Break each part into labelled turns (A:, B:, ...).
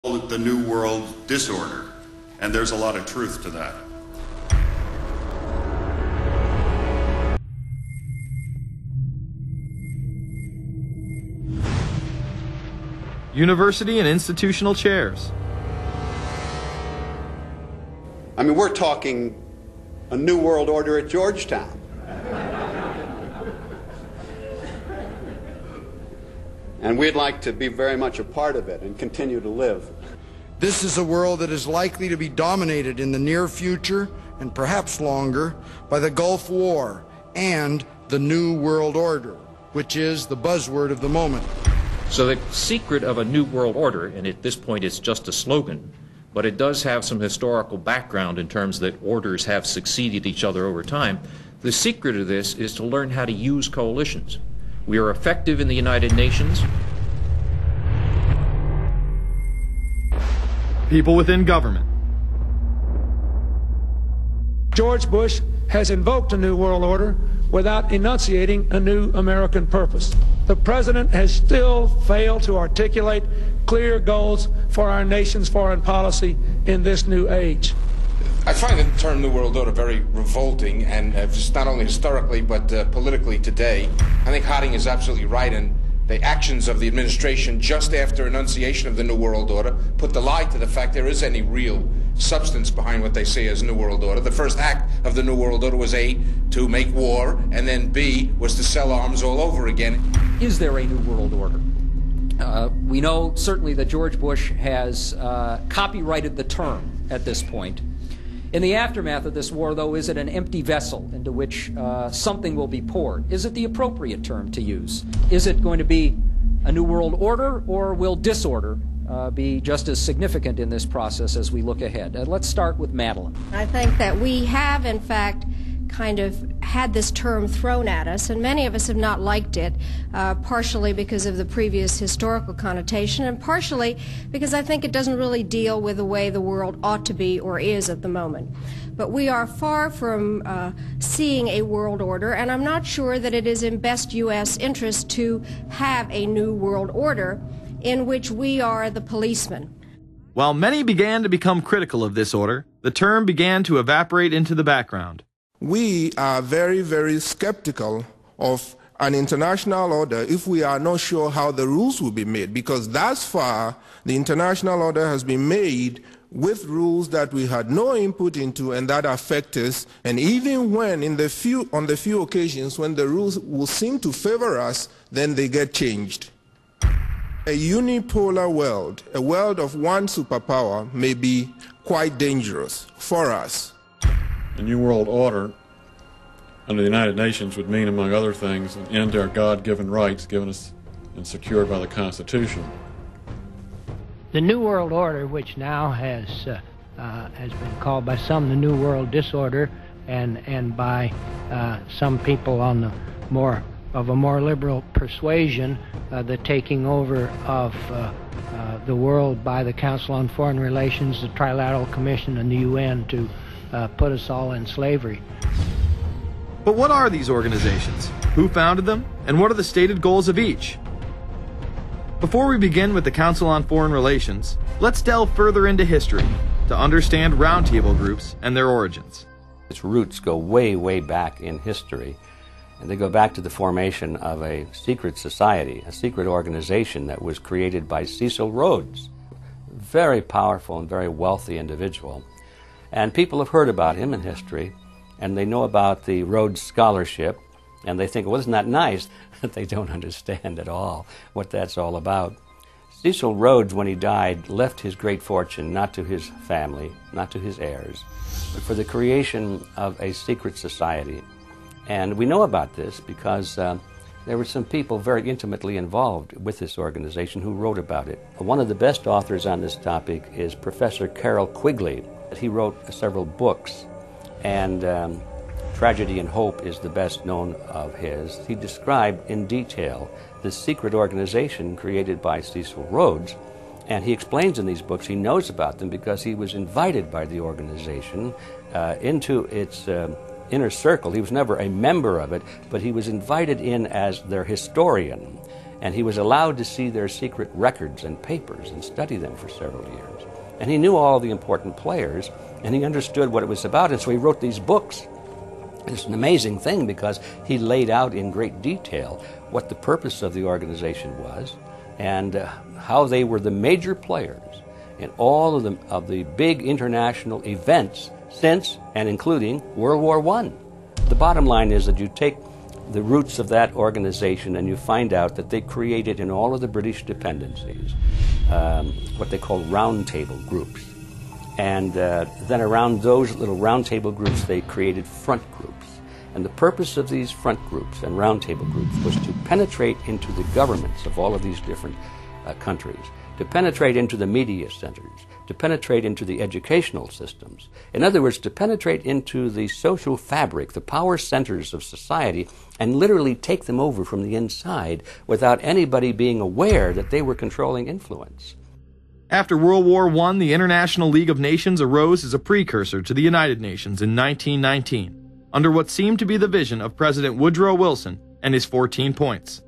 A: The New World Disorder, and there's a lot of truth to that.
B: University and institutional chairs.
C: I mean, we're talking a new world order at Georgetown. And we'd like to be very much a part of it and continue to live.
D: This is a world that is likely to be dominated in the near future, and perhaps longer, by the Gulf War and the New World Order, which is the buzzword of the moment.
E: So the secret of a New World Order, and at this point it's just a slogan, but it does have some historical background in terms that orders have succeeded each other over time. The secret of this is to learn how to use coalitions. We are effective in the United Nations.
B: People within government.
F: George Bush has invoked a new world order without enunciating a new American purpose. The president has still failed to articulate clear goals for our nation's foreign policy in this new age.
G: I find the term New World Order very revolting, and just not only historically but politically today. I think Harding is absolutely right, and the actions of the administration just after enunciation of the New World Order put the lie to the fact there is any real substance behind what they say as New World Order. The first act of the New World Order was A, to make war, and then B, was to sell arms all over again.
H: Is there a New World Order? We know certainly that George Bush has copyrighted the term at this point. In the aftermath of this war, though, is it an empty vessel into which something will be poured? Is it the appropriate term to use? Is it going to be a New World Order, or will disorder be just as significant in this process as we look ahead? Let's start with Madeleine.
I: I think that we have, in fact, kind of had this term thrown at us, and many of us have not liked it, partially because of the previous historical connotation, and partially because I think it doesn't really deal with the way the world ought to be or is at the moment. But we are far from seeing a world order, and I'm not sure that it is in best U.S. interest to have a new world order in which we are the policeman.
B: While many began to become critical of this order, the term began to evaporate into the background.
J: We are very, very skeptical of an international order if we are not sure how the rules will be made, because thus far the international order has been made with rules that we had no input into and that affect us, and even when on the few occasions when the rules will seem to favor us, then they get changed. A unipolar world, a world of one superpower, may be quite dangerous for us.
K: A New World Order under the United Nations would mean, among other things, an end to our God-given rights given us and secured by the Constitution.
L: The New World Order, which now has been called by some the New World Disorder, and by some people on the more liberal persuasion, the taking over of the world by the Council on Foreign Relations, the Trilateral Commission, and the UN to put us all in slavery.
B: But what are these organizations? Who founded them? And what are the stated goals of each? Before we begin with the Council on Foreign Relations, let's delve further into history to understand roundtable groups and their origins.
M: Its roots go way, way back in history, and they go back to the formation of a secret society, a secret organization that was created by Cecil Rhodes, a very powerful and very wealthy individual. And people have heard about him in history, and they know about the Rhodes Scholarship, and they think, well, isn't that nice? That they don't understand at all what that's all about. Cecil Rhodes, when he died, left his great fortune not to his family, not to his heirs, but for the creation of a secret society. And we know about this because there were some people very intimately involved with this organization who wrote about it. One of the best authors on this topic is Professor Carroll Quigley. He wrote several books, and Tragedy and Hope is the best known of his. He described in detail this secret organization created by Cecil Rhodes, and he explains in these books he knows about them because he was invited by the organization into its inner circle. He was never a member of it, but he was invited in as their historian. And he was allowed to see their secret records and papers and study them for several years. And he knew all the important players, and he understood what it was about, and so he wrote these books. It's an amazing thing because he laid out in great detail what the purpose of the organization was and how they were the major players in all of the big international events since and including World War I. The bottom line is that you take the roots of that organization and you find out that they created in all of the British dependencies what they call roundtable groups. And then around those little roundtable groups they created front groups. And the purpose of these front groups and roundtable groups was to penetrate into the governments of all of these different countries, to penetrate into the media centers, to penetrate into the educational systems. In other words, to penetrate into the social fabric, the power centers of society, and literally take them over from the inside without anybody being aware that they were controlling influence.
B: After World War I, the International League of Nations arose as a precursor to the United Nations in 1919, under what seemed to be the vision of President Woodrow Wilson and his 14 points.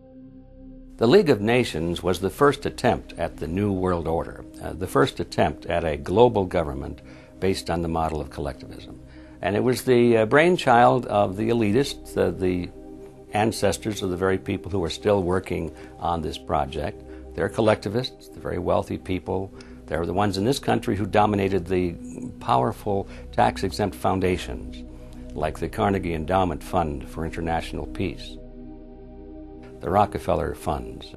M: The League of Nations was the first attempt at the New World Order, the first attempt at a global government based on the model of collectivism. And it was the brainchild of the elitists, the ancestors of the very people who are still working on this project. They're collectivists, the very wealthy people. They're the ones in this country who dominated the powerful tax-exempt foundations, like the Carnegie Endowment Fund for International Peace, the Rockefeller Funds,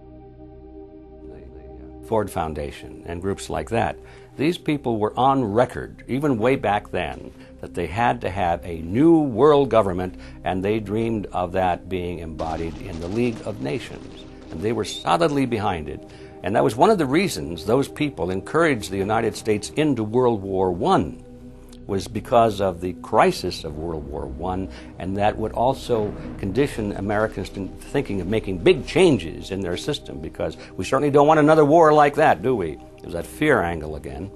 M: the Ford Foundation, and groups like that. These people were on record, even way back then, that they had to have a new world government, and they dreamed of that being embodied in the League of Nations. And they were solidly behind it. And that was one of the reasons those people encouraged the United States into World War I, was because of the crisis of World War I, and that would also condition Americans to thinking of making big changes in their system, because we certainly don't want another war like that, do we? There's that fear angle again.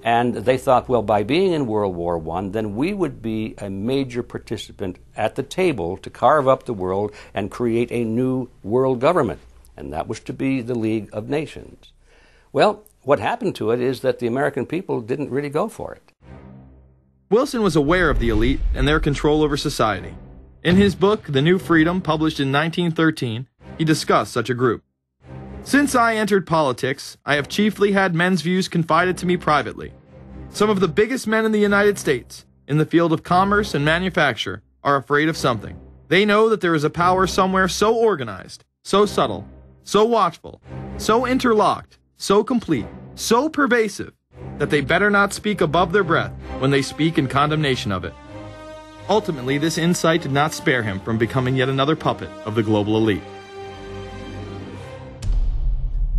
M: And they thought, well, by being in World War I, then we would be a major participant at the table to carve up the world and create a new world government. And that was to be the League of Nations. Well, what happened to it is that the American people didn't really go for it.
B: Wilson was aware of the elite and their control over society. In his book, The New Freedom, published in 1913, he discussed such a group. Since I entered politics, I have chiefly had men's views confided to me privately. Some of the biggest men in the United States, in the field of commerce and manufacture, are afraid of something. They know that there is a power somewhere so organized, so subtle, so watchful, so interlocked, so complete, so pervasive, that they better not speak above their breath when they speak in condemnation of it. Ultimately, this insight did not spare him from becoming yet another puppet of the global elite.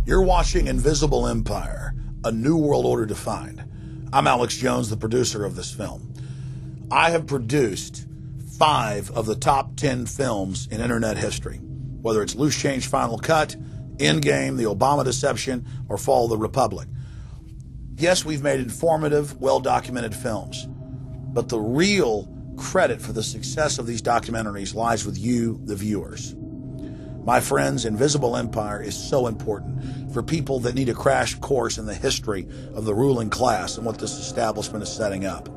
N: You're watching Invisible Empire, A New World Order Defined. I'm Alex Jones, the producer of this film. I have produced 5 of the top 10 films in internet history, whether it's Loose Change Final Cut, Endgame, The Obama Deception, or Fall of the Republic. Yes, we've made informative, well-documented films, but the real credit for the success of these documentaries lies with you, the viewers. My friends, Invisible Empire is so important for people that need a crash course in the history of the ruling class and what this establishment is setting up.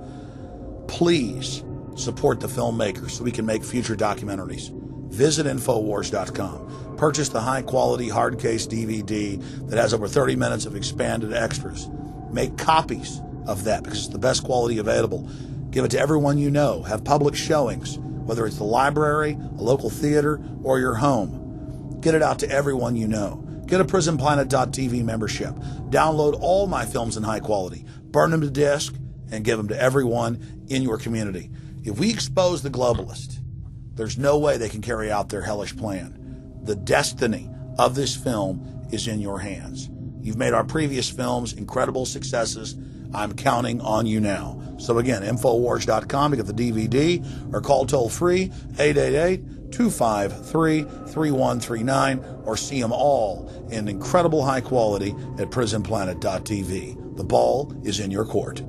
N: Please support the filmmakers so we can make future documentaries. Visit Infowars.com. Purchase the high-quality hard case DVD that has over 30 minutes of expanded extras. Make copies of that because it's the best quality available. Give it to everyone you know. Have public showings, whether it's the library, a local theater, or your home. Get it out to everyone you know. Get a PrisonPlanet.tv membership. Download all my films in high quality. Burn them to disk and give them to everyone in your community. If we expose the globalist, there's no way they can carry out their hellish plan. The destiny of this film is in your hands. You've made our previous films incredible successes. I'm counting on you now. So again, Infowars.com to get the DVD or call toll-free 888-253-3139 or see them all in incredible high quality at PrisonPlanet.tv. The ball is in your court.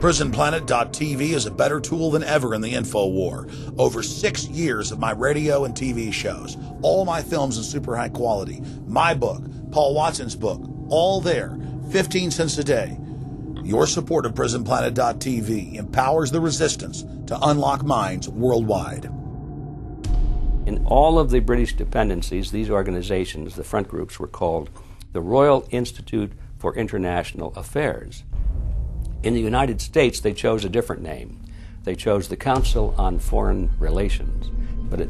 N: PrisonPlanet.tv is a better tool than ever in the info war. Over 6 years of my radio and TV shows, all my films in super high quality, my book, Paul Watson's book, all there, 15 cents a day. Your support of PrisonPlanet.tv empowers the resistance to unlock minds worldwide.
M: In all of the British dependencies, these organizations, the front groups, were called the Royal Institute for International Affairs. In the United States, they chose a different name. They chose the Council on Foreign Relations. But